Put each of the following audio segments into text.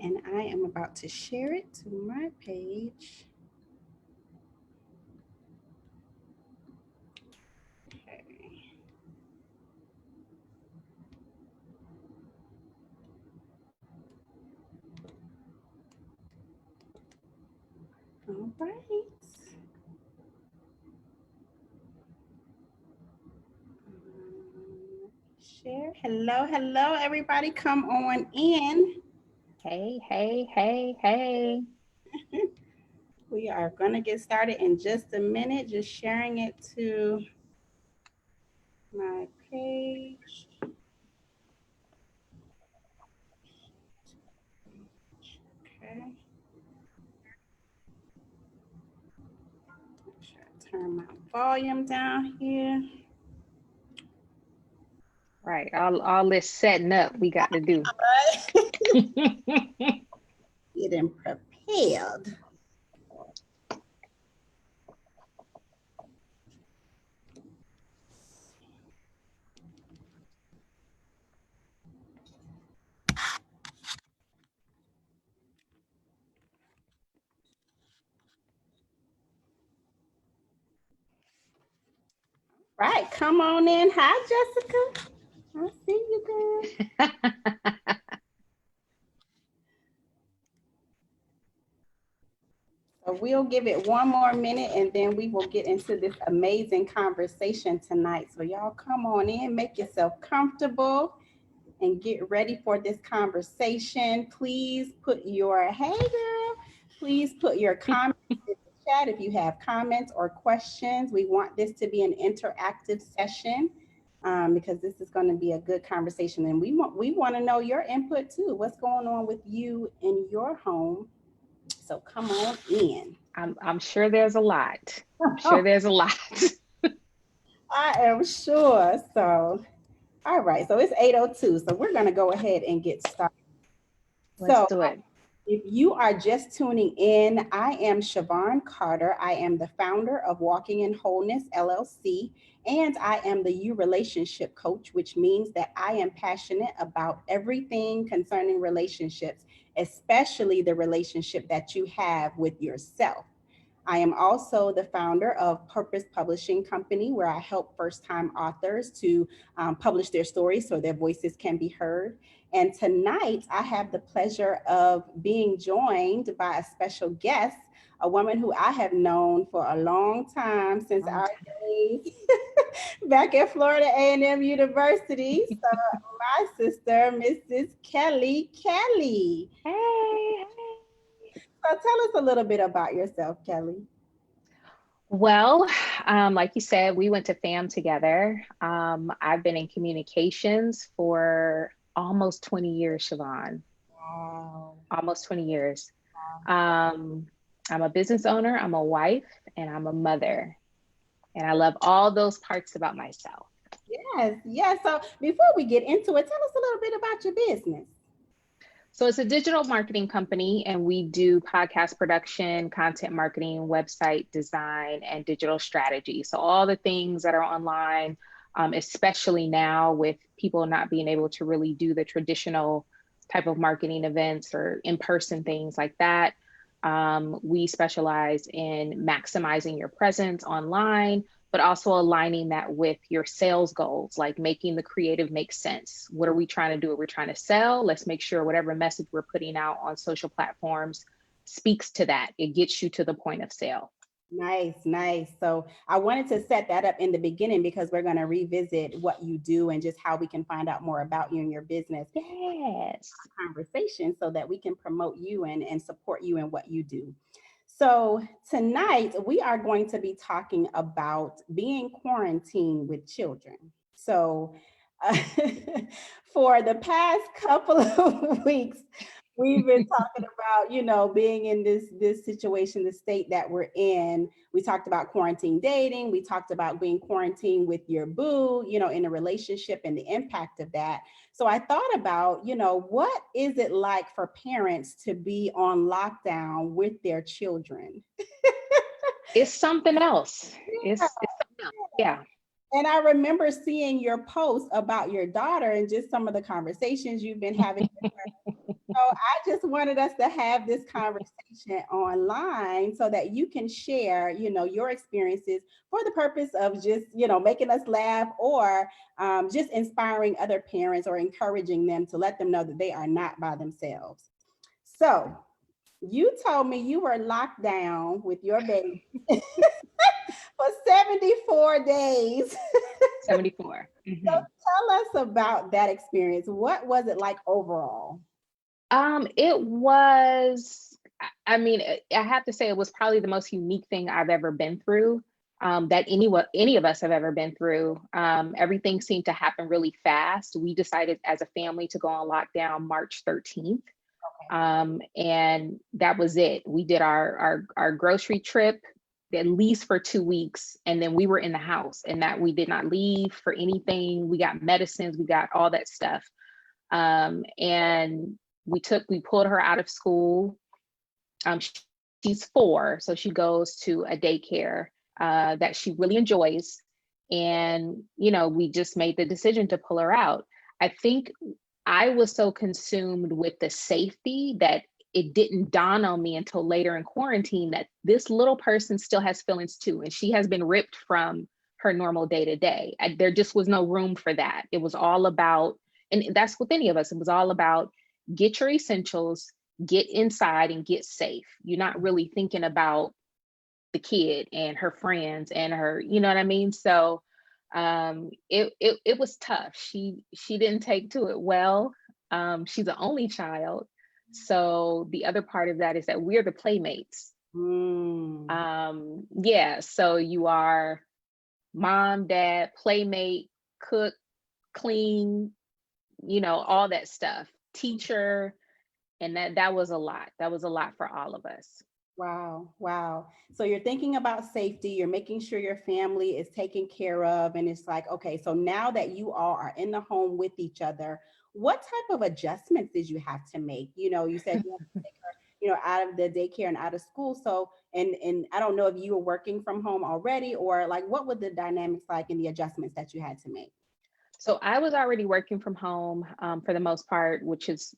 and I am about to share it to my page. Okay. All right. Share. Hello, hello, everybody. Come on in. Hey, hey, hey, hey. We are going to get started in just a minute, just sharing it to my page. Okay. Make sure I turn my volume down here. Right, all this setting up we got to do. Getting prepared. Right, come on in. Hi, Jessica. I see you, girl. So we'll give it one more minute and then we will get into this amazing conversation tonight. So y'all come on in, make yourself comfortable and get ready for this conversation. Please put your, hey girl, please put your comments in the chat if you have comments or questions. We want this to be an interactive session. Because this is going to be a good conversation, and we want to know your input too. What's going on with you in your home? So come on in. I'm sure there's a lot. I'm sure there's a lot. I am sure. So, all right. So it's 8:02. So we're going to go ahead and get started. Let's So do it. if you are just tuning in, I am Shavon Carter. I am the founder of Walking in Wholeness LLC, and I am the You Relationship Coach, which means that I am passionate about everything concerning relationships, especially the relationship that you have with yourself. I am also the founder of Purpose Publishing Company, where I help first time authors to publish their stories so their voices can be heard. And tonight, I have the pleasure of being joined by a special guest, a woman who I have known for a long time since Long our time. days back at Florida A&M University. So, my sister, Mrs. Kelli Kelley. Hey, So, tell us a little bit about yourself, Kelly. well, like you said, we went to FAM together. I've been in communications for almost 20 years, Siobhan. Wow. Almost 20 years. Um, I'm a business owner, I'm a wife, and I'm a mother. And I love all those parts about myself. Yes, yes. So before we get into it, tell us a little bit about your business. So it's a digital marketing company, and we do podcast production, content marketing, website design, and digital strategy. So all the things that are online, especially now with people not being able to really do the traditional type of marketing events or in-person things like that. We specialize in maximizing your presence online, but also aligning that with your sales goals, like making the creative make sense. What are we trying to do? We're trying to sell. Let's make sure whatever message we're putting out on social platforms speaks to that. It gets you to the point of sale. Nice, nice. So I wanted to set that up in the beginning because we're going to revisit what you do and just how we can find out more about you and your business Yes. conversation so that we can promote you and support you in what you do. So tonight we are going to be talking about being quarantined with children. So uh, for the past couple of weeks, we've been talking about, being in this situation, the state that we're in. We talked about quarantine dating. We talked about being quarantined with your boo, in a relationship and the impact of that. So I thought about, what is it like for parents to be on lockdown with their children? It's something else. It's something else. Yeah. And I remember seeing your post about your daughter and just some of the conversations you've been having with her. I just wanted us to have this conversation online so that you can share, your experiences for the purpose of just, making us laugh or just inspiring other parents or encouraging them to let them know that they are not by themselves. So you told me you were locked down with your baby for 74 days. 74. So tell us about that experience. What was it like overall? It was, I mean, I have to say it was probably the most unique thing I've ever been through, that any of us have ever been through. Everything seemed to happen really fast. We decided as a family to go on lockdown March 13th. And that was it. We did our grocery trip at least for 2 weeks, and then we were in the house, and that we did not leave for anything. We got medicines, we got all that stuff. And we pulled her out of school. She's 4, so she goes to a daycare that she really enjoys. And, we just made the decision to pull her out. I think I was so consumed with the safety that it didn't dawn on me until later in quarantine that this little person still has feelings too. And she has been ripped from her normal day to day. There just was no room for that. It was all about, and that's with any of us, it was all about get your essentials, get inside and get safe. You're not really thinking about the kid and her friends and her, you know what I mean? So it was tough. She didn't take to it well. She's the only child. So the other part of that is that we're the playmates. Yeah, so you are mom, dad, playmate, cook, clean, all that stuff, teacher. And that was a lot. That was a lot for all of us. Wow. Wow. So you're thinking about safety, you're making sure your family is taken care of. And it's like, okay, so now that you all are in the home with each other, what type of adjustments did you have to make? You said you had to take her, out of the daycare and out of school. So, and I don't know if you were working from home already or like, what were the dynamics like and the adjustments that you had to make? So I was already working from home for the most part, which is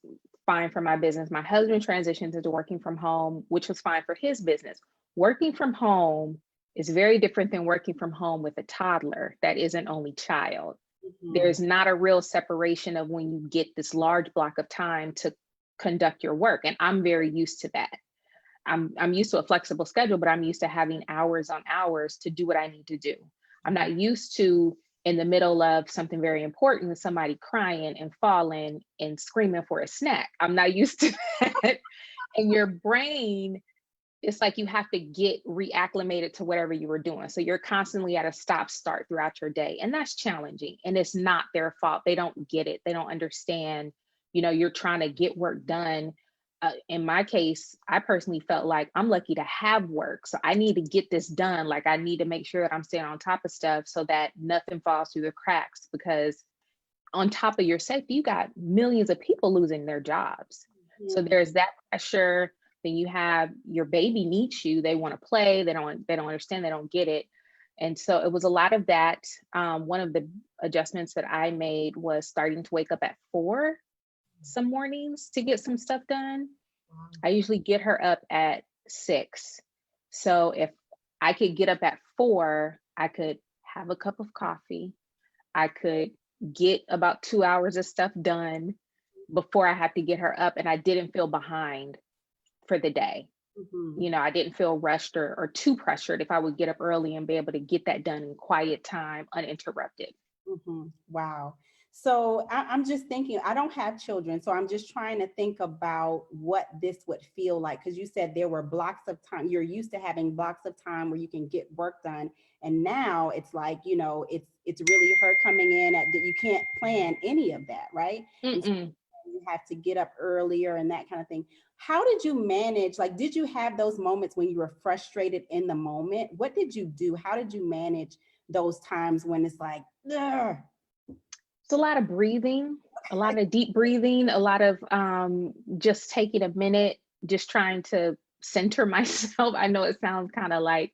fine for my business. My husband transitioned into working from home, which was fine for his business. Working from home is very different than working from home with a toddler that is an only child. There's not a real separation of when you get this large block of time to conduct your work. And I'm very used to that. I'm used to a flexible schedule, but I'm used to having hours on hours to do what I need to do. I'm not used to in the middle of something very important, somebody crying and falling and screaming for a snack. I'm not used to that. And your brain, it's like you have to get reacclimated to whatever you were doing. So you're constantly at a stop start throughout your day. And that's challenging. And it's not their fault. They don't get it. They don't understand. You're trying to get work done. In my case, I personally felt like I'm lucky to have work. So I need to get this done. Like I need to make sure that I'm staying on top of stuff so that nothing falls through the cracks, because on top of your safety, you got millions of people losing their jobs. So there's that pressure. Then you have your baby needs you. They want to play. They don't understand. They don't get it. And so it was a lot of that. One of the adjustments that I made was starting to wake up at 4 some mornings to get some stuff done. I usually get her up at 6. So if I could get up at 4, I could have a cup of coffee. I could get about 2 hours of stuff done before I had to get her up, and I didn't feel behind for the day. I didn't feel rushed or too pressured if I would get up early and be able to get that done in quiet time, uninterrupted. Wow. So I'm just thinking, I don't have children, so I'm just trying to think about what this would feel like. Because you said there were blocks of time. You're used to having blocks of time where you can get work done, and now it's like it's really her coming in at that you can't plan any of that, right? And so you have to get up earlier and that kind of thing. How did you manage? Like, did you have those moments when you were frustrated in the moment? What did you do? How did you manage those times when it's like, ugh? It's a lot of breathing, a lot of deep breathing, a lot of just taking a minute, just trying to center myself. I know it sounds kind of like,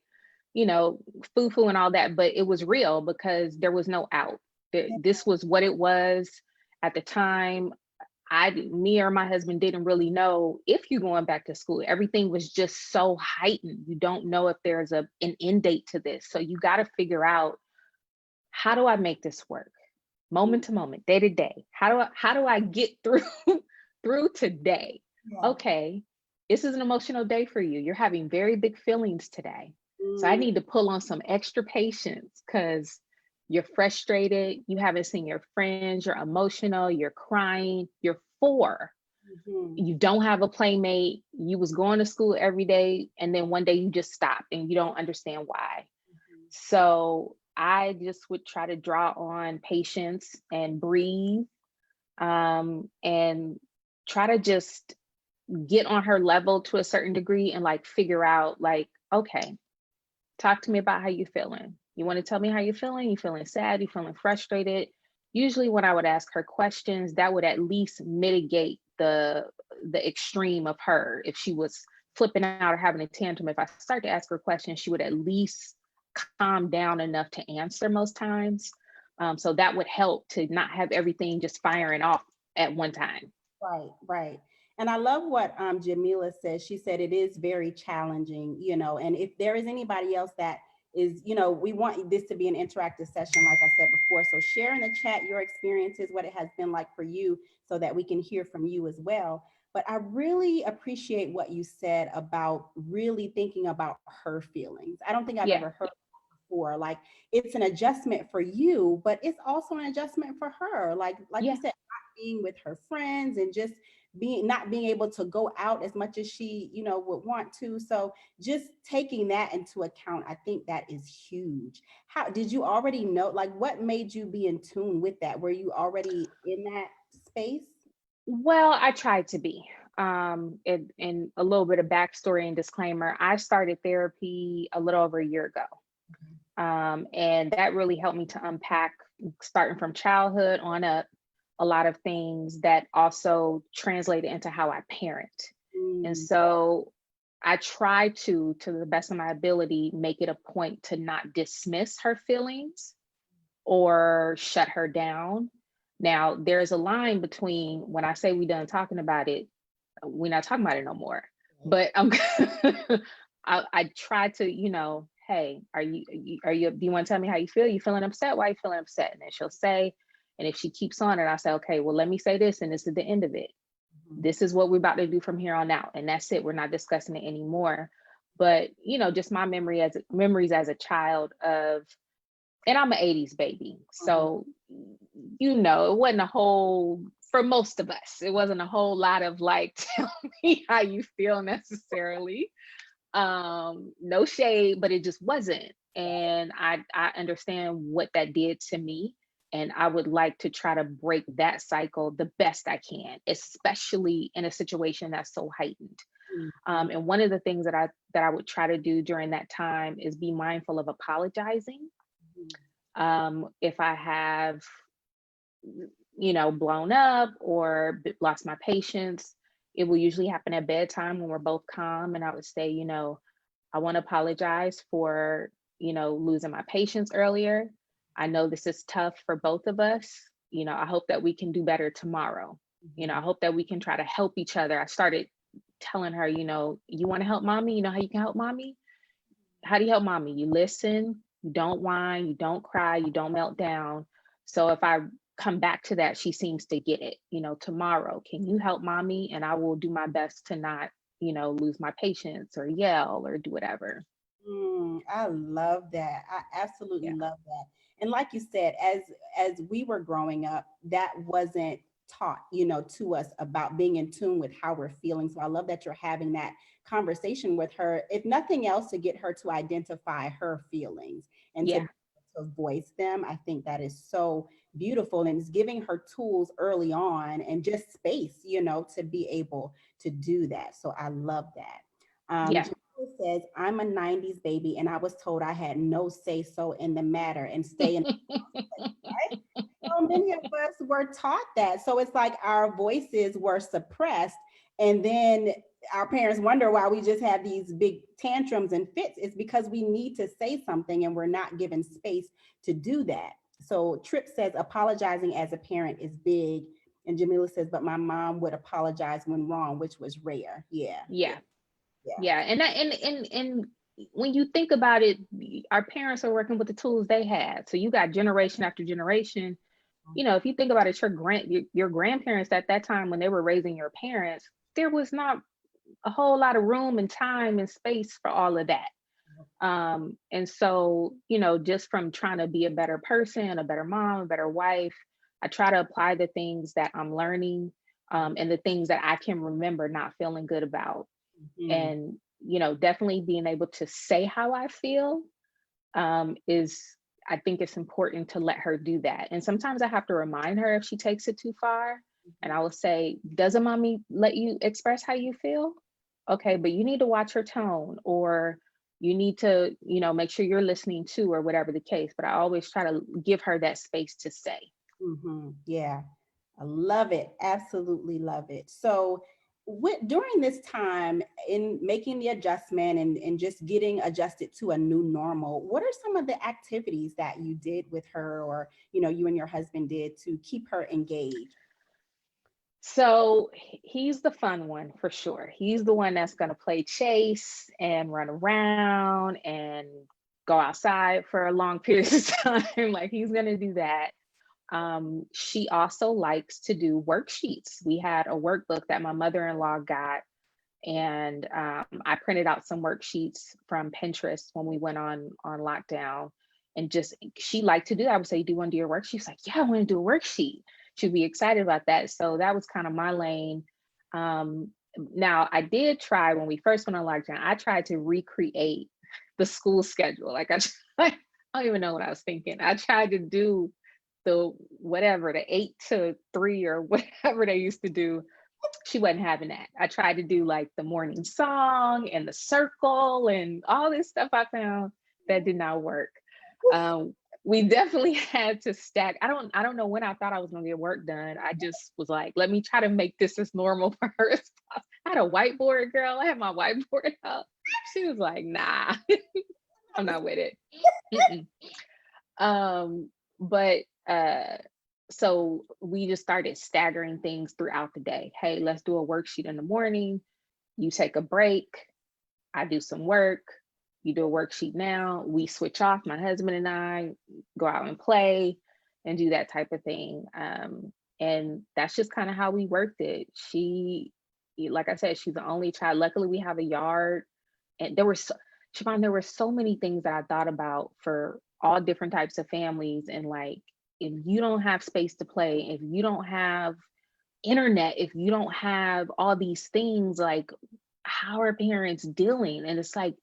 foo-foo and all that, but it was real because there was no out. This was what it was at the time. me or my husband didn't really know if you're going back to school. Everything was just so heightened. You don't know if there's an end date to this. So you got to figure out, how do I make this work? Moment to moment, day to day. How do I get through through today? Yeah. Okay, this is an emotional day for you. You're having very big feelings today. So I need to pull on some extra patience because you're frustrated, you haven't seen your friends, you're emotional, you're crying, you're 4. You don't have a playmate, you was going to school every day, and then one day you just stopped and you don't understand why. So I just would try to draw on patience and breathe, and try to just get on her level to a certain degree and like figure out like, okay, talk to me about how you feeling. You want to tell me how you're feeling? You feeling sad? You feeling frustrated? Usually when I would ask her questions, that would at least mitigate the extreme of her. If she was flipping out or having a tantrum, if I start to ask her questions, she would at least calm down enough to answer most times. So that would help to not have everything just firing off at one time. Right, right. And I love what Jamila says. She said it is very challenging, and if there is anybody else that is, we want this to be an interactive session, like I said before. So share in the chat your experiences, what it has been like for you, so that we can hear from you as well. But I really appreciate what you said about really thinking about her feelings. I don't think I've Yeah, ever heard before. Like, it's an adjustment for you, but it's also an adjustment for her. Like you yeah, said, not being with her friends and just not being able to go out as much as she would want to. So just taking that into account, I think that is huge. How did you already know, like, what made you be in tune with that? Were you already in that space? well, I tried to be. And a little bit of backstory and disclaimer, I started therapy a little over a year ago. And that really helped me to unpack, starting from childhood on up, a lot of things that also translated into how I parent. And Mm, so I try to the best of my ability, make it a point to not dismiss her feelings or shut her down. Now, there's a line between when I say we done talking about it, we're not talking about it no more. But I try to, hey, do you want to tell me how you feel? You feeling upset? Why are you feeling upset? And then she'll say, and if she keeps on it, I say, okay, well, let me say this, and this is the end of it. mhm, This is what we're about to do from here on out, and that's it. We're not discussing it anymore. But just my memories as a child of, and I'm an 80s baby. mhm. So, it wasn't a whole, for most of us, it wasn't a whole lot of like, tell me how you feel necessarily. No shade, but it just wasn't. And I understand what that did to me. And I would like to try to break that cycle the best I can, especially in a situation that's so heightened. Mhm. And one of the things that I would try to do during that time is be mindful of apologizing. If I have, blown up or lost my patience, it will usually happen at bedtime when we're both calm. And I would say, I want to apologize for, losing my patience earlier. I know this is tough for both of us. I hope that we can do better tomorrow. I hope that we can try to help each other. I started telling her, you want to help mommy? You know how you can help mommy? How do you help mommy? You listen, you don't whine, you don't cry, you don't melt down. So if I come back to that, she seems to get it. Tomorrow, can you help mommy? And I will do my best to not, lose my patience or yell or do whatever. I love that. I absolutely Yeah. love that. And like you said, as we were growing up, that wasn't taught, to us about being in tune with how we're feeling. So I love that you're having that conversation with her, if nothing else, to get her to identify her feelings and Yeah. to voice them. I think that is so beautiful, and it's giving her tools early on and just space, to be able to do that. So I love that. Yeah. Jamila says, I'm a 90s baby and I was told I had no say so in the matter and stay in. Right? So many of us were taught that. So it's like our voices were suppressed. And then our parents wonder why we just have these big tantrums and fits. It's because we need to say something and we're not given space to do that. So Trip says, apologizing as a parent is big. And Jamila says, but my mom would apologize when wrong, which was rare. Yeah, yeah, Yeah. yeah. Yeah. And when you think about it, our parents are working with the tools they had. So you got generation after generation. If you think about it, your grandparents at that time when they were raising your parents, there was not a whole lot of room and time and space for all of that. And so, just from trying to be a better person, a better mom, a better wife, I try to apply the things that I'm learning, and the things that I can remember not feeling good about. Mhm. And, definitely being able to say how I feel, is, I think it's important to let her do that. And sometimes I have to remind her if she takes it too far. And I will say, doesn't mommy let you express how you feel? Okay, but you need to watch her tone, or you need to, make sure you're listening to, or whatever the case. But I always try to give her that space to say. Yeah, I love it. Absolutely love it. So, during this time in making the adjustment and just getting adjusted to a new normal, what are some of the activities that you did with her, or you and your husband did to keep her engaged? So he's the fun one for sure. He's the one that's going to play chase and run around and go outside for long periods of time. Like, he's going to do that. She also likes to do worksheets. We had a workbook that my mother-in-law got, and I printed out some worksheets from Pinterest when we went on lockdown. And just, she liked to do that. I would say, do you want to do your worksheet? She's like, yeah, I want to do a worksheet. She'd be excited about that. So that was kind of my lane. Now I did try, when we first went on lockdown, I tried to recreate the school schedule. Like, I don't even know what I was thinking. I tried to do the whatever, the 8 to 3 or whatever they used to do. She wasn't having that. I tried to do like the morning song and the circle and all this stuff. I found that did not work. We definitely had to stack. I don't know when I thought I was gonna get work done. I just was like, let me try to make this as normal for her as possible. I had a whiteboard, girl. I had my whiteboard up. She was like, nah, I'm not with it. Mm-mm. But so we just started staggering things throughout the day. Hey, let's do a worksheet in the morning. You take a break. I do some work. You do a worksheet now. We switch off, my husband and I go out and play and do that type of thing. And that's just kind of how we worked it. Like I said, she's the only child. Luckily, we have a yard, and Shavon, there were so many things that I thought about for all different types of families. And like, if you don't have space to play, if you don't have internet, if you don't have all these things, like, how are parents dealing? And it's like,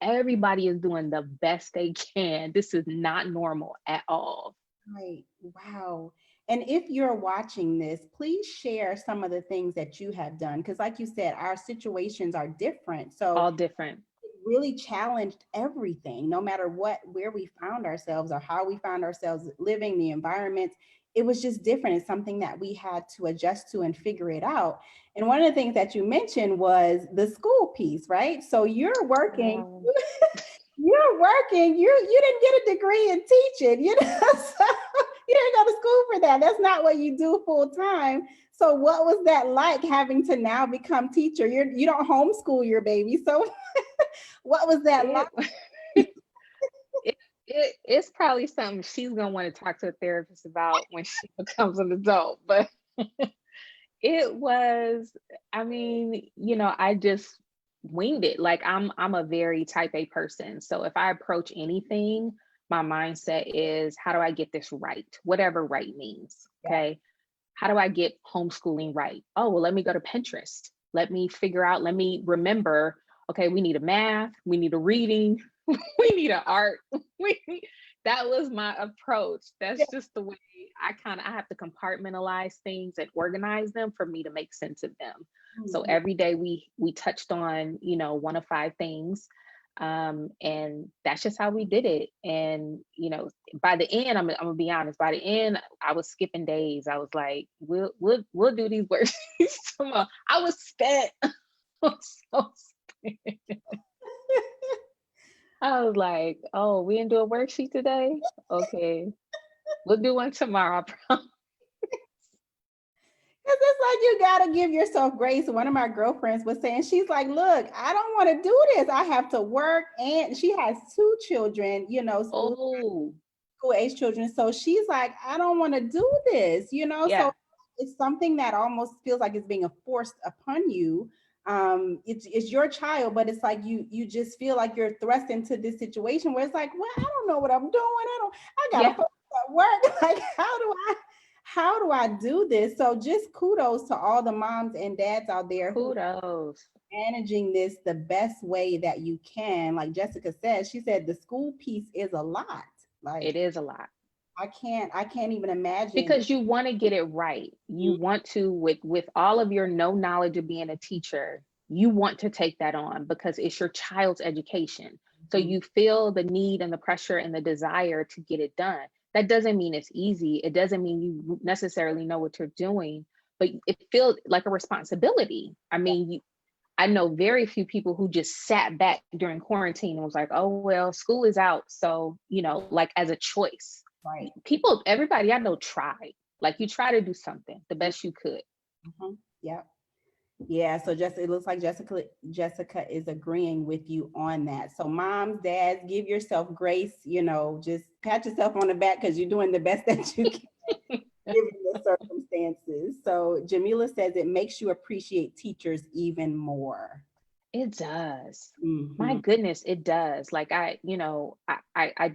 everybody is doing the best they can. This is not normal at all. Right. Wow. And if you're watching this, please share some of the things that you have done. Because, like you said, our situations are different. So, All different. it really challenged everything, no matter where we found ourselves or how we found ourselves living, the environment. It was just different. It's something that we had to adjust to and figure it out. And one of the things that you mentioned was the school piece, right? So you're working. Wow. You're working. You didn't get a degree in teaching, so you didn't go to school for that. That's not what you do full time. So what was that like, having to now become teacher? You don't homeschool your baby. So what was that like? It, it's probably something she's gonna want to talk to a therapist about when she becomes an adult. But it was, I mean, I just winged it. Like, I'm a very type A person. So if I approach anything, my mindset is, how do I get this right? Whatever right means. Yeah. Okay. How do I get homeschooling right? Oh, well, let me go to Pinterest. Let me figure out, let me remember, okay, we need a math, we need a reading, we need an art. We that was my approach. Yeah. That's just the way I have to compartmentalize things and organize them for me to make sense of them. So Mhm. every day we touched on, one of five things. And that's just how we did it. And by the end, I'm gonna be honest, by the end I was skipping days. I was like, we'll do these worksheets tomorrow. I was spent. I was so spent. I was like, oh, we didn't do a worksheet today? Okay, we'll do one tomorrow. I promise. Because it's like you gotta give yourself grace. One of my girlfriends was saying, she's like, look, I don't want to do this. I have to work. And she has two children, Oh, school age children. So she's like, I don't want to do this, So yeah. it's something that almost feels like it's being forced upon you. It's your child, but it's like you just feel like you're thrust into this situation where it's like, well, I don't know what I'm doing. I gotta Yeah. focus at work. Like, how do I do this? So just kudos to all the moms and dads out there who Kudos. managing this the best way that you can. Like Jessica said, she said the school piece is a lot. It Like is a lot I can't even imagine. because you want to get it right. You want to, with all of your no knowledge of being a teacher, you want to take that on because it's your child's education. So Mhm. you feel the need and the pressure and the desire to get it done. That doesn't mean it's easy. It doesn't mean you necessarily know what you're doing, but it feels like a responsibility. I mean, I know very few people who just sat back during quarantine and was like, oh, well, school is out. So, like as a choice. Right. People, everybody I know tried. Like you try to do something the best you could. Mhm. Yeah. Yeah, so just it looks like Jessica is agreeing with you on that. So moms, dads, give yourself grace, just pat yourself on the back because you're doing the best that you can given the circumstances. So Jamila says it makes you appreciate teachers even more. It does. My Hmm. goodness, it does. Like I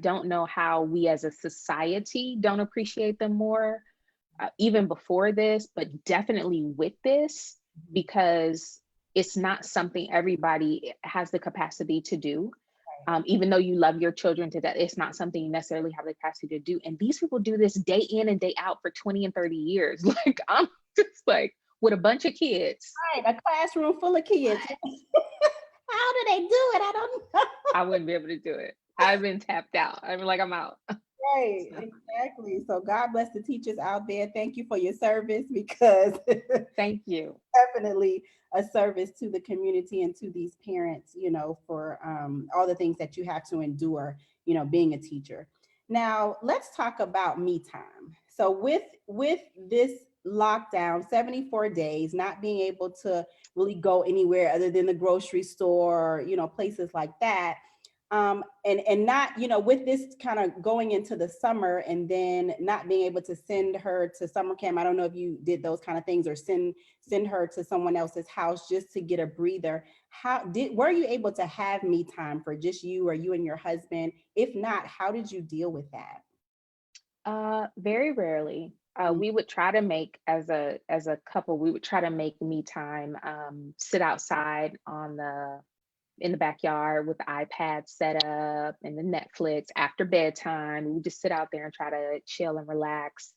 don't know how we as a society don't appreciate them more, even before this, but definitely with this, because it's not something everybody has the capacity to do. Even though you love your children to death, it's not something you necessarily have the capacity to do. And these people do this day in and day out for 20 and 30 years. Like I'm just like with a bunch of kids. Right, a classroom full of kids. How do they do it? I don't know. I wouldn't be able to do it. I've been tapped out. I'm like, I'm out. Right, So exactly. So God bless the teachers out there. Thank you for your service because thank you. definitely a service to the community and to these parents, for all the things that you have to endure, being a teacher. Now, let's talk about me time. So with this lockdown, 74 days, not being able to really go anywhere other than the grocery store, places like that, and not, with this kind of going into the summer and then not being able to send her to summer camp. I don't know if you did those kind of things or send her to someone else's house just to get a breather. Were you able to have me time for just you or you and your husband? If not, how did you deal with that? Very rarely. We would try to make as a couple, we would try to make me time, sit outside in the backyard with the iPad set up and the Netflix after bedtime. We would just sit out there and try to chill and relax,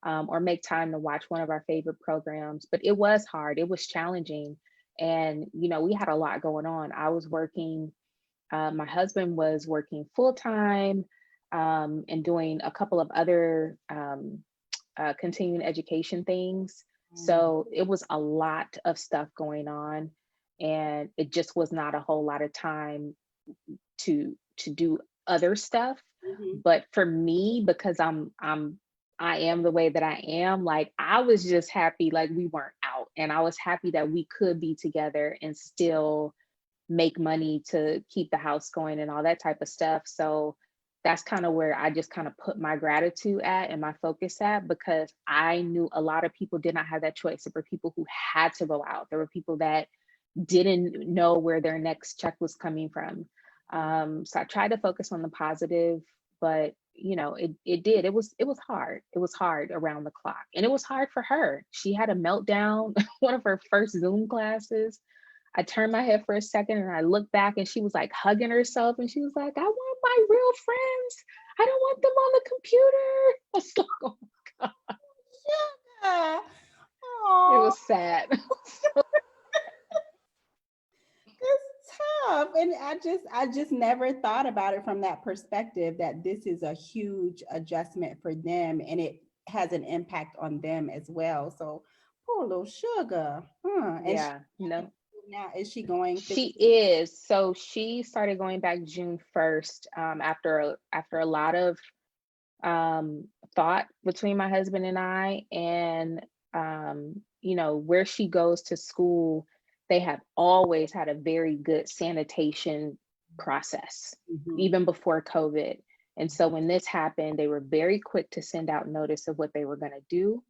or make time to watch one of our favorite programs. But it was hard. It was challenging, and we had a lot going on. I was working. My husband was working full time, and doing a couple of other continuing education things. Mm, So it was a lot of stuff going on, and it just was not a whole lot of time to do other stuff. mhm. But for me, because I am the way that I am, like I was just happy like we weren't out, and I was happy that we could be together and still make money to keep the house going and all that type of stuff. So that's kind of where I just kind of put my gratitude at and my focus at, because I knew a lot of people did not have that choice. There were people who had to go out. There were people that didn't know where their next check was coming from. So I tried to focus on the positive, but it was hard. It was hard around the clock, and it was hard for her. She had a meltdown one of her first Zoom classes. I turned my head for a second and I looked back, and she was like hugging herself, and she was like, I want my real friends. I don't want them on the computer. I was like, oh, Yeah. it Oh, was sad. it's tough. And I just never thought about it from that perspective that this is a huge adjustment for them and it has an impact on them as well. So poor little sugar. Huh. And Yeah, no. now is she going She physically? is. So she started going back June 1st, after a lot of thought between my husband and I. And where she goes to school, they have always had a very good sanitation process, even before COVID. And so when this happened, they were very quick to send out notice of what they were going to do,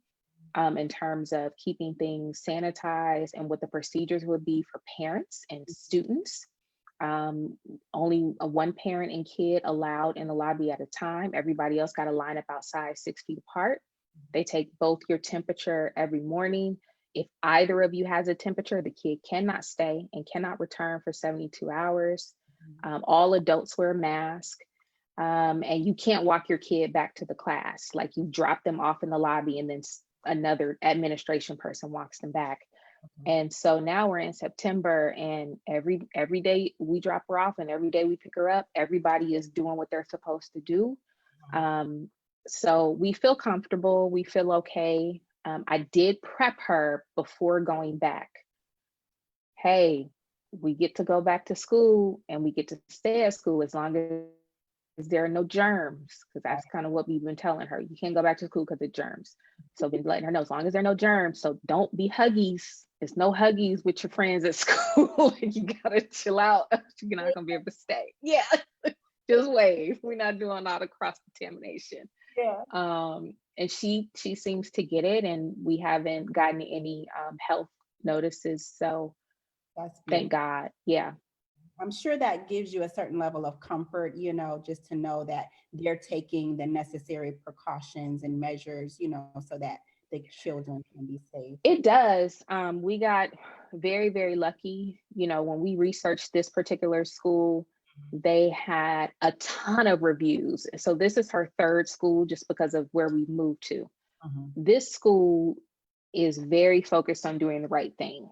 in terms of keeping things sanitized and what the procedures would be for parents and students. Only one parent and kid allowed in the lobby at a time. Everybody else got to line up outside 6 feet apart. They take both your temperature every morning. If either of you has a temperature, the kid cannot stay and cannot return for 72 hours. All adults wear a mask. And you can't walk your kid back to the class. Like, you drop them off in the lobby and then another administration person walks them back. And so now we're in September, and every day we drop her off and every day we pick her up, everybody is doing what they're supposed to do. So we feel comfortable, we feel okay. I did prep her before going back. Hey, we get to go back to school and we get to stay at school as long as there are no germs, because that's kind of what we've been telling her. You can't go back to school because of germs. So we've been letting her know, as long as there are no germs, so don't be huggies. There's no huggies with your friends at school. You gotta chill out. You're not gonna be able to stay. Yeah, just wave. We're not doing all the cross contamination. Yeah. And she seems to get it, and we haven't gotten any health notices. So That's thank God. Yeah. I'm sure that gives you a certain level of comfort, just to know that they're taking the necessary precautions and measures, so that the children can be safe. It does. We got very, very lucky. When we researched this particular school, they had a ton of reviews. So this is her third school just because of where we moved to. This school is very focused on doing the right thing.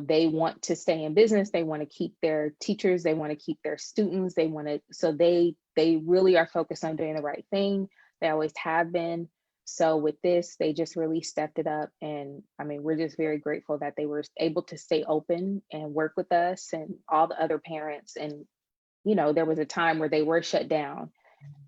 They want to stay in business. They want to keep their teachers. They want to keep their students. So they really are focused on doing the right thing. They always have been. So with this, they just really stepped it up. And I mean, we're just very grateful that they were able to stay open and work with us and all the other parents. And, there was a time where they were shut down,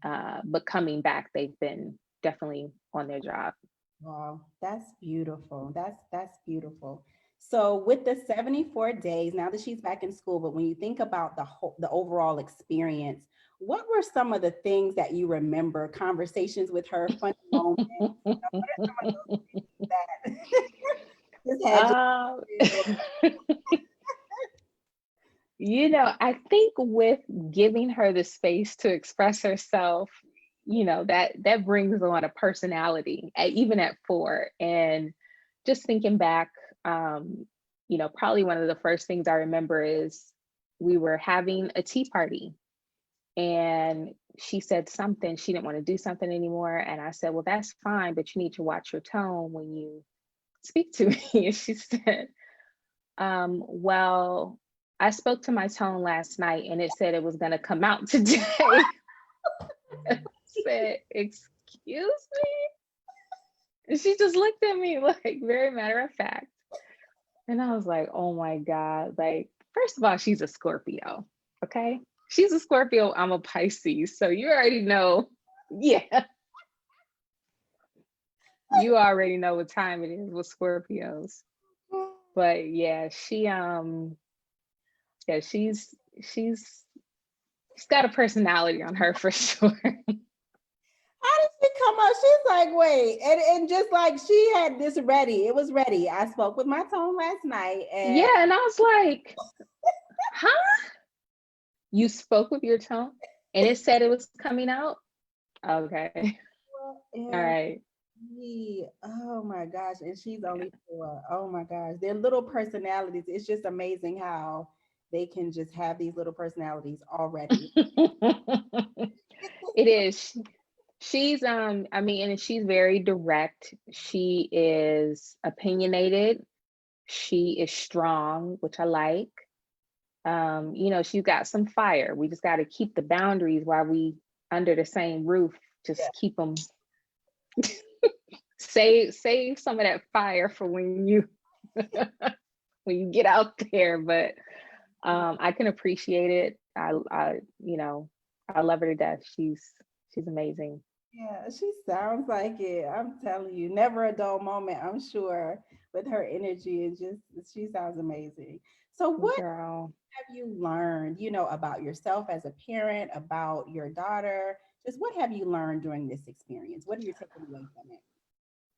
but coming back, they've been definitely on their job. Wow, that's beautiful. That's beautiful. So with the 74 days, now that she's back in school, but when you think about the overall experience, what were some of the things that you remember, conversations with her, funny moments? What are some of those things that just had I think with giving her the space to express herself, that brings on a personality, even at 4. And just thinking back, probably one of the first things I remember is we were having a tea party, and she said something, she didn't want to do something anymore. And I said, well, that's fine, but you need to watch your tone when you speak to me. And she said, well, I spoke to my tone last night and it said it was going to come out today. I said, excuse me? And she just looked at me like, very matter of fact. And I was like, oh my God. Like, first of all, she's a Scorpio. Okay. She's a Scorpio. I'm a Pisces. So you already know. Yeah. You already know what time it is with Scorpios. But yeah, she's got a personality on her for sure. How did she come up? She's like, wait, and just like she had this ready. It was ready. I spoke with my tone last night. And yeah, and I was like, huh? You spoke with your tone and it said it was coming out? Okay. All right. Oh my gosh. And she's only 4. Oh my gosh. Their little personalities. It's just amazing how they can just have these little personalities already. It is. She's and she's very direct. She is opinionated. She is strong, which I like. She's got some fire. We just got to keep the boundaries while we under the same roof. Just keep them. Save some of that fire for when you get out there. But I can appreciate it. I love her to death. She's amazing. Yeah, she sounds like it. I'm telling you, never a dull moment, I'm sure, with her energy. Is just, she sounds amazing. So, what Girl. have you learned, about yourself as a parent, about your daughter? Just what have you learned during this experience? What are you taking away from it?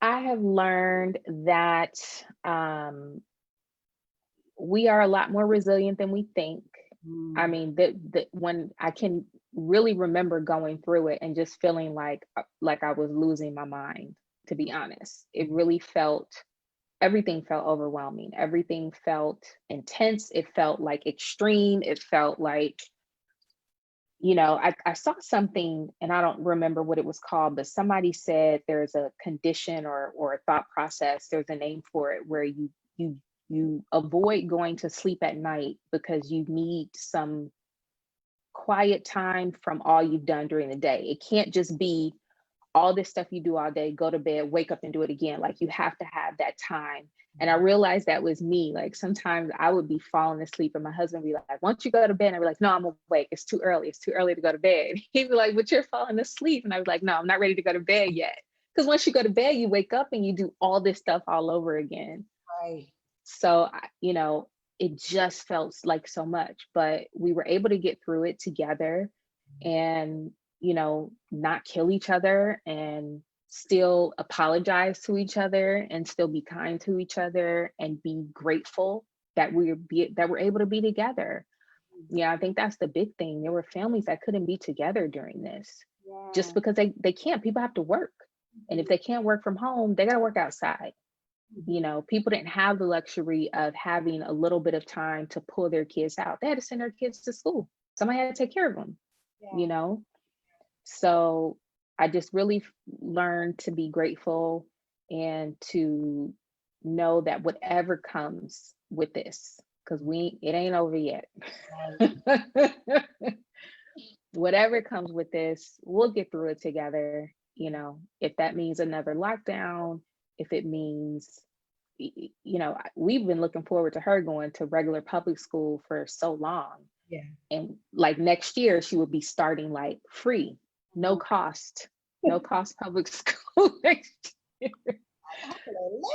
I have learned that we are a lot more resilient than we think. I Mm, mean, that when I can really remember going through it and just feeling like I was losing my mind, to be honest. It really felt, everything felt overwhelming. Everything felt intense. It felt like extreme. It felt like, I saw something and I don't remember what it was called, but somebody said there's a condition or a thought process, there's a name for it, where you you avoid going to sleep at night because you need some quiet time from all you've done during the day. It can't just be all this stuff you do all day, go to bed, wake up and do it again. Like you have to have that time. And I realized that was me. Like sometimes I would be falling asleep and my husband would be like, "Why don't you go to bed?" And I'd be like, "No, I'm awake. It's too early. It's too early to go to bed." He'd be like, "But you're falling asleep." And I was like, "No, I'm not ready to go to bed yet." Because once you go to bed, you wake up and you do all this stuff all over again. right. So, it just felt like so much, but we were able to get through it together and, not kill each other and still apologize to each other and still be kind to each other and be grateful that we're able to be together. Yeah, I think that's the big thing. There were families that couldn't be together during this just Yeah. because they can't. People have to work. And if Mhm, they can't work from home, they got to work outside. mhm. People didn't have the luxury of having a little bit of time to pull their kids out. They had to send their kids to school. Somebody had to take care of them, you Yeah. know? So I just really learned to be grateful and to know that whatever comes with this, because it ain't over yet. Right. Whatever comes with this, we'll get through it together. If that means another lockdown, if it means we've been looking forward to her going to regular public school for so long. Yeah. And like next year, she would be starting like free, no Mhm. cost, no cost public school next year. And,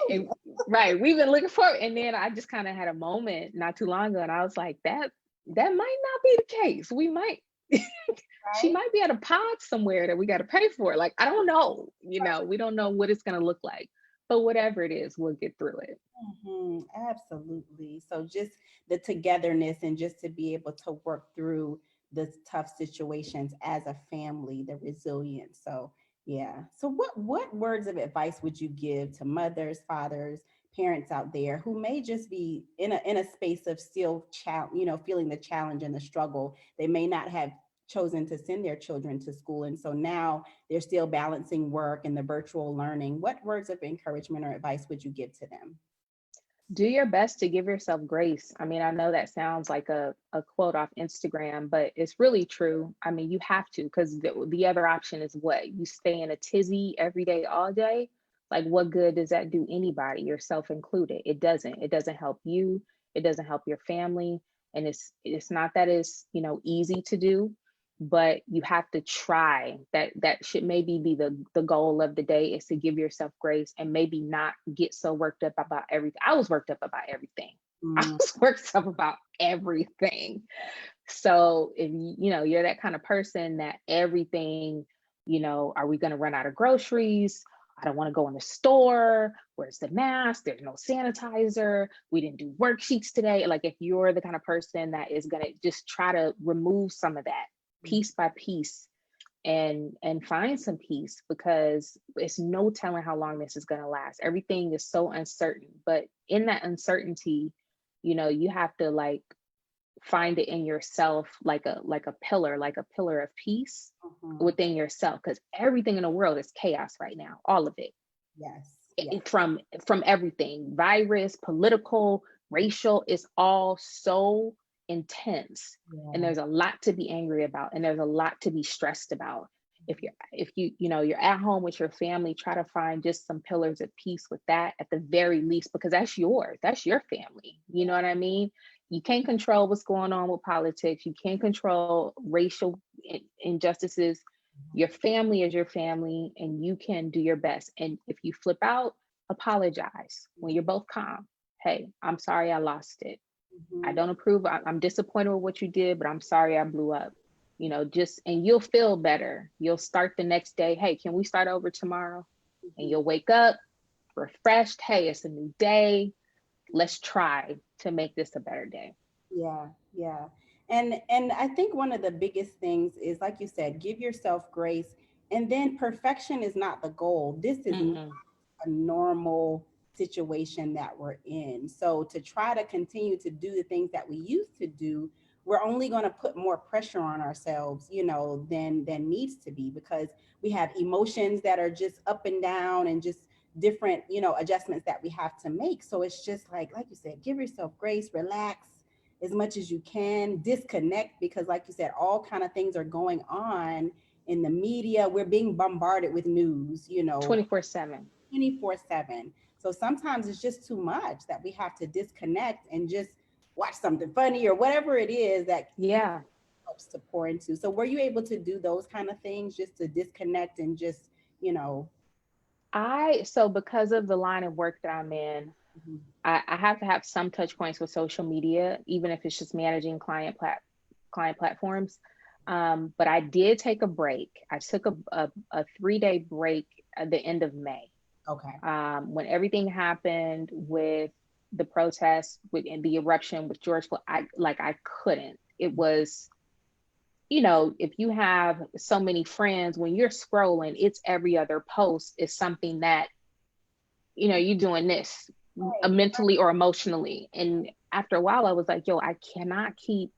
Hallelujah. right. We've been looking forward. And then I just kind of had a moment not too long ago, and I was like, that might not be the case. We might, she Right. might be at a pod somewhere that we got to pay for. Like, I don't know, we don't know what it's going to look like, but whatever it is, we'll get through it. Absolutely. So just the togetherness and just to be able to work through the tough situations as a family, the resilience. So yeah. So what words of advice would you give to mothers, fathers, parents out there who may just be in a space of still feeling the challenge and the struggle? They may not have chosen to send their children to school, and so now they're still balancing work and the virtual learning. What words of encouragement or advice would you give to them? Do your best to give yourself grace. I mean, I know that sounds like a quote off Instagram, but it's really true. I mean, you have to, because the other option is what? You stay in a tizzy every day, all day. Like, what good does that do anybody, yourself included? It doesn't. It doesn't help you. It doesn't help your family. And it's not that it's, easy to do, but you have to try. That should maybe be the goal of the day, is to give yourself grace and maybe not get so worked up about everything. I was worked up about everything. I Mm, was worked up about everything. So if you're that kind of person that everything, are we going to run out of groceries? I don't want to go in the store. Where's the mask? There's no sanitizer. We didn't do worksheets today. Like, if you're the kind of person that is going to just try to remove some of that piece by piece and find some peace, because it's no telling how long this is going to last. Everything is so uncertain, but in that uncertainty, you have to like find it in yourself, like a pillar of peace mhm. within yourself, because everything in the world is chaos right now, all of it. Yes, yes, From everything, virus, political, racial, is all so intense, and yeah. there's a lot to be angry about, and there's a lot to be stressed about. If you're at home with your family, try to find just some pillars of peace with that at the very least, because that's your family, you know what I mean. You can't control what's going on with politics. You can't control racial injustices. Your family is your family, and you can do your best. And if you flip out, apologize when you're both calm. Hey, I'm sorry I lost it. I Mhm. don't approve. I'm disappointed with what you did, but I'm sorry I blew up. Just, and you'll feel better. You'll start the next day. Hey, can we start over tomorrow? And Mhm. you'll wake up refreshed. Hey, it's a new day. Let's try to make this a better day. Yeah, yeah. And I think one of the biggest things is, like you said, give yourself grace. And then perfection is not the goal. This is not Mm-mm. a normal situation that we're in. So to try to continue to do the things that we used to do, we're only going to put more pressure on ourselves, than needs to be, because we have emotions that are just up and down, and just different, adjustments that we have to make. So it's just like you said, give yourself grace, relax as much as you can, disconnect, because like you said, all kind of things are going on in the media. We're being bombarded with news, 24/7. 24/7. So sometimes it's just too much that we have to disconnect and just watch something funny or whatever it is that Yeah. helps to pour into. So were you able to do those kind of things, just to disconnect and just, you know, So because of the line of work that I'm in, mhm, I have to have some touch points with social media, even if it's just managing client platforms. But I did take a break. I took a 3-day break at the end of May, okay. when everything happened with the protests and the eruption with George Floyd. I couldn't. It was, if you have so many friends, when you're scrolling, it's every other post is something that, you're doing this Right. mentally or emotionally. And after a while, I was like, yo, I cannot keep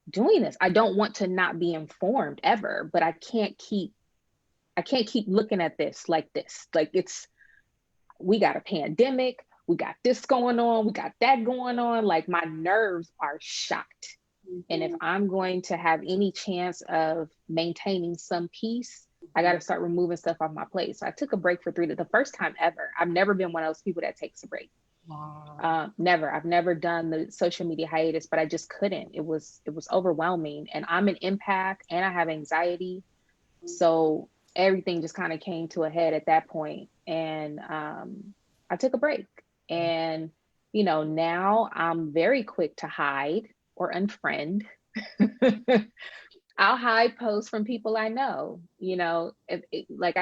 doing this. I don't want to not be informed ever, but I can't keep looking at this like this. Like we got a pandemic, we got this going on, we got that going on. Like my nerves are shot. And if Mhm, I'm going to have any chance of maintaining some peace, I got mhm. to start removing stuff off my plate. So I took a break for 3 days, the first time ever. I've never been one of those people that takes a break. Wow. Never. I've never done the social media hiatus, but I just couldn't. It was overwhelming, and I'm an empath, and I have anxiety, so everything just kind of came to a head at that point, and I took a break. And now I'm very quick to hide or unfriend. I'll hide posts from people I know. Like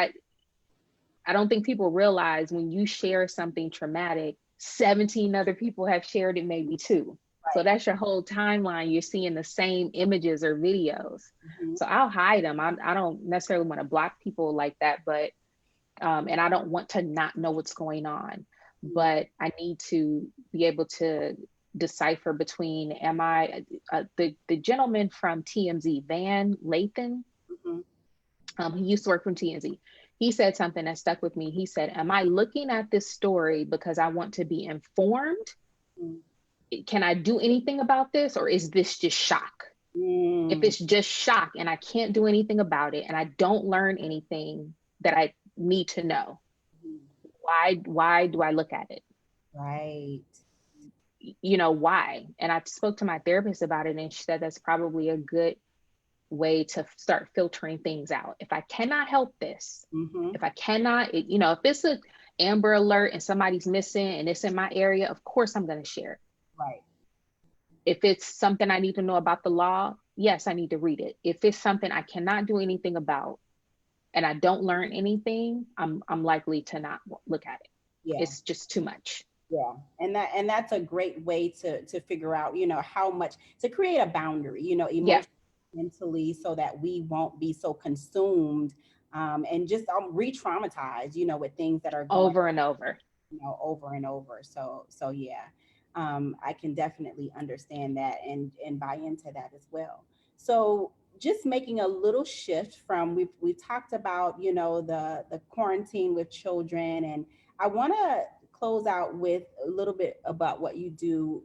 I don't think people realize when you share something traumatic, 17 other people have shared it, maybe too. So Right. that's your whole timeline. You're seeing the same images or videos. Mhm. So I'll hide them. I don't necessarily want to block people like that, but and I don't want to not know what's going on. But I need to be able to decipher between, am I the gentleman from TMZ, Van Lathan, Mhm. he used to work from TMZ. He said something that stuck with me. He said, am I looking at this story because I want to be informed? Mhm. Can I do anything about this, or is this just shock? If Mm. it's just shock and I can't do anything about it and I don't learn anything that I need to know, why do I look at it? Right. Why? And I spoke to my therapist about it, and she said that's probably a good way to start filtering things out. If I cannot help this, Mhm. if I cannot, if it's a Amber Alert and somebody's missing and it's in my area, of course I'm going to share it. Right. If it's something I need to know about the law, yes, I need to read it. If it's something I cannot do anything about and I don't learn anything, I'm likely to not look at it. Yeah. It's just too much. Yeah. And that's a great way to figure out, how much to create a boundary, Yeah, emotionally, mentally, so that we won't be so consumed, and just re-traumatized, with things that are going, over and over. over and over. So yeah, I can definitely understand that and buy into that as well. So just making a little shift from, we've talked about, the quarantine with children, and I want to close out with a little bit about what you do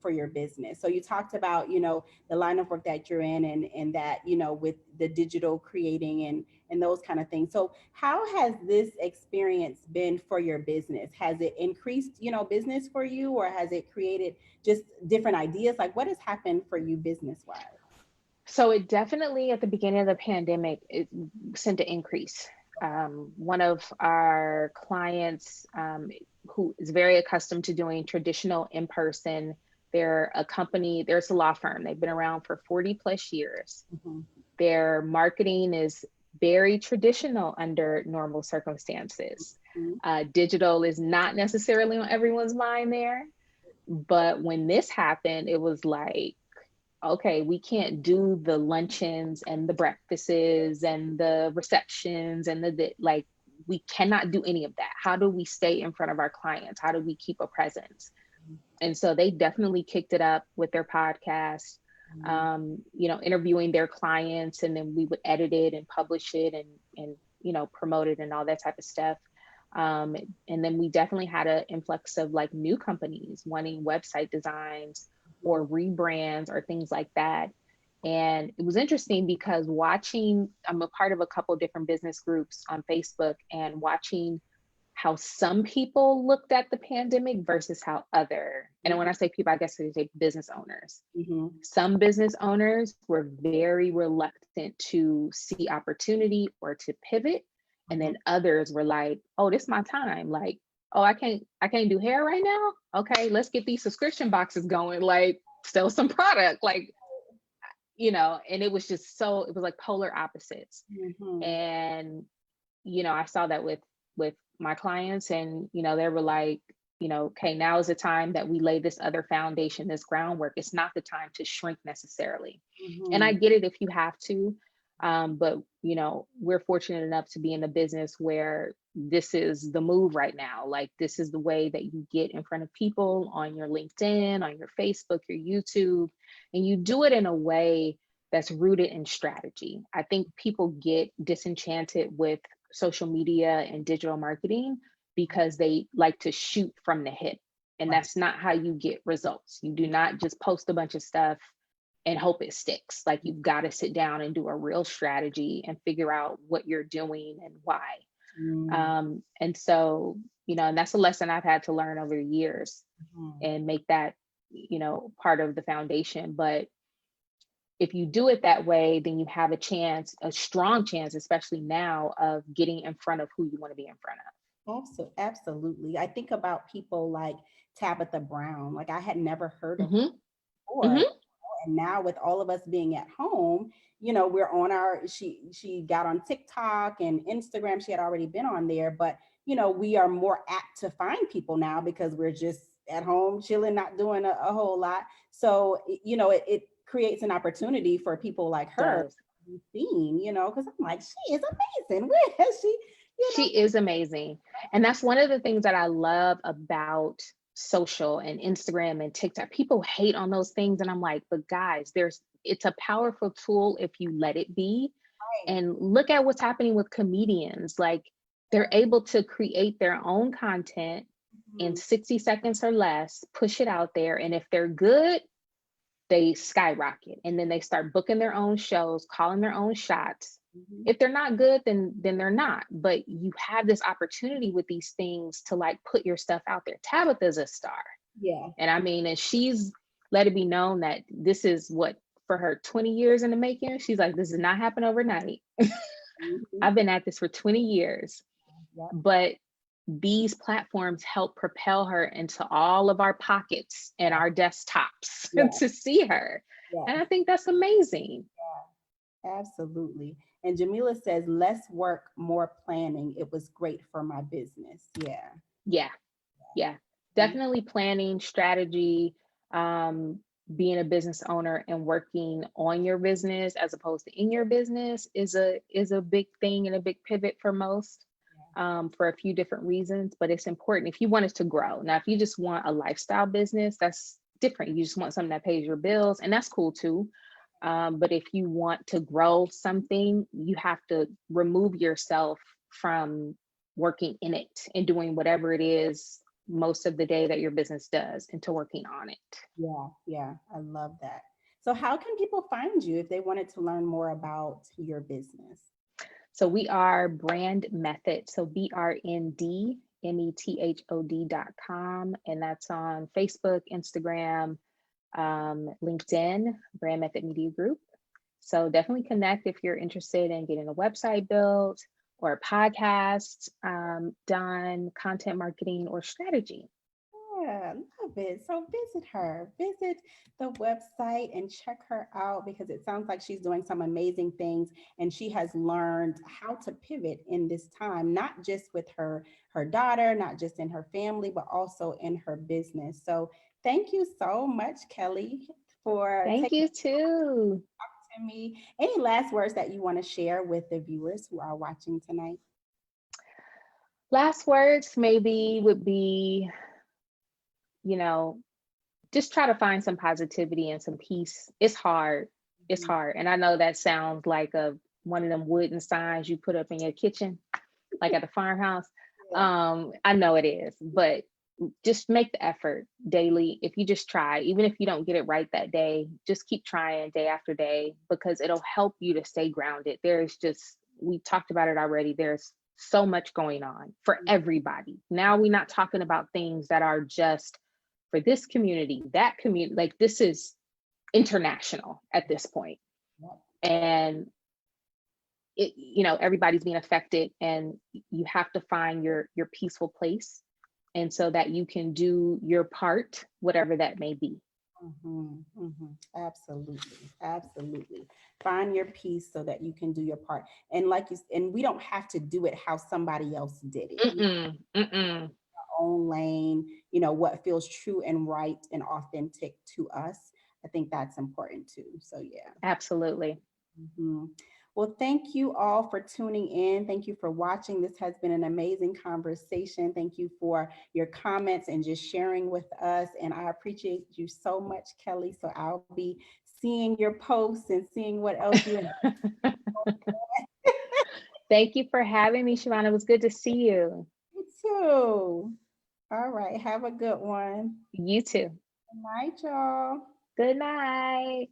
for your business. So you talked about, the line of work that you're in, and that, with the digital creating and those kind of things. So how has this experience been for your business? Has it increased, business for you, or has it created just different ideas? Like, what has happened for you business wise? So it definitely at the beginning of the pandemic, it sent an increase. One of our clients who is very accustomed to doing traditional in-person, they're a company, there's a law firm. They've been around for 40 plus years. Mhm. Their marketing is very traditional under normal circumstances. Mhm. Digital is not necessarily on everyone's mind there. But when this happened, it was like, okay, we can't do the luncheons and the breakfasts and the receptions and the like, we cannot do any of that. How do we stay in front of our clients? How do we keep a presence? And so they definitely kicked it up with their podcast, interviewing their clients, and then we would edit it and publish it and promote it and all that type of stuff. And then we definitely had an influx of like new companies wanting website designs or rebrands or things like that. And it was interesting because I'm a part of a couple of different business groups on Facebook, and watching how some people looked at the pandemic versus how and when I say people, I guess I say business owners. Mhm. Some business owners were very reluctant to see opportunity or to pivot. And then others were like, oh, this is my time. Like, oh, I can't do hair right now. Okay, let's get these subscription boxes going, like sell some product, like, and it was it was like polar opposites. Mhm. And, I saw that with my clients, and, they were like, okay, now is the time that we lay this other foundation, this groundwork. It's not the time to shrink necessarily. And I Mhm. get it if you have to. But, we're fortunate enough to be in a business where this is the move right now. Like, this is the way that you get in front of people on your LinkedIn, on your Facebook, your YouTube, and you do it in a way that's rooted in strategy. I think people get disenchanted with social media and digital marketing because they like to shoot from the hip. And Right. that's not how you get results. You do not just post a bunch of stuff and hope it sticks. Like, you've got to sit down and do a real strategy and figure out what you're doing and why. Mhm. And so, and that's a lesson I've had to learn over the years Mhm. and make that, part of the foundation. But if you do it that way, then you have a strong chance, especially now, of getting in front of who you want to be in front of. Also, absolutely. I think about people like Tabitha Brown. Like, I had never heard of her Hmm. before. Hmm. And now with all of us being at home, we're on she got on TikTok and Instagram. She had already been on there, but we are more apt to find people now because we're just at home chilling, not doing a whole lot. So it creates an opportunity for people like her Does. to be seen, because I'm like, she is amazing. Where has she, you know? She is amazing. And that's one of the things that I love about social and Instagram and TikTok. People hate on those things. And I'm like, but guys, it's a powerful tool if you let it be. And look at what's happening with comedians. Like, they're able to create their own content in Mhm. 60 seconds or less, push it out there. And if they're good, they skyrocket, and then they start booking their own shows, calling their own shots. Mhm. If they're not good, then they're not. But you have this opportunity with these things to like put your stuff out there. Tabitha's a star. Yeah. And I mean, and she's let it be known that this is what, for her, 20 years in the making. She's like, this did not happen overnight. Mhm. I've been at this for 20 years. Yep. But these platforms help propel her into all of our pockets and our desktops Yeah. to see her. Yeah. And I think that's amazing. Absolutely. And Jamila says, less work, more planning. It was great for my business. Yeah. Yeah, yeah. Mhm. Definitely planning, strategy, um, being a business owner and working on your business as opposed to in your business is a big thing and a big pivot for most, for a few different reasons. But it's important if you want it to grow. Now, if you just want a lifestyle business, that's different. You just want something that pays your bills, and that's cool too. But if you want to grow something, you have to remove yourself from working in it and doing whatever it is most of the day that your business does into working on it. Yeah. Yeah. I love that. So, how can people find you if they wanted to learn more about your business? So we are Brand Method. So BRNDMETHOD.com. And that's on Facebook, Instagram, LinkedIn, Brand Method Media Group. So definitely connect if you're interested in getting a website built or a podcast done, content marketing or strategy. Yeah, love it. So visit her, visit the website and check her out because it sounds like she's doing some amazing things and she has learned how to pivot in this time, not just with her daughter, not just in her family, but also in her business. So thank you so much, Kelly, for Thank taking you too. to me. Any last words that you want to share with the viewers who are watching tonight? Last words maybe would be, you know, just try to find some positivity and some peace. It's hard. It's Mhm. hard. And I know that sounds like one of them wooden signs you put up in your kitchen, like at the farmhouse. Yeah. I know it is, but just make the effort daily. If you just try, even if you don't get it right that day, just keep trying day after day because it'll help you to stay grounded. We talked about it already. There's so much going on for everybody. Now we're not talking about things that are just for this community, that community. Like this is international at this point. Yep. And everybody's being affected and you have to find your peaceful place and so that you can do your part, whatever that may be. Absolutely, absolutely. Find your peace so that you can do your part. And and we don't have to do it how somebody else did it. We Mm-mm, mm-mm. have our own lane, what feels true and right and authentic to us. I think that's important too. So yeah. Absolutely. Mhm. Well, thank you all for tuning in. Thank you for watching. This has been an amazing conversation. Thank you for your comments and just sharing with us. And I appreciate you so much, Kelly. So I'll be seeing your posts and seeing what else you have. Thank you for having me, Shavon. It was good to see you. You too. All right. Have a good one. You too. Good night, y'all. Good night.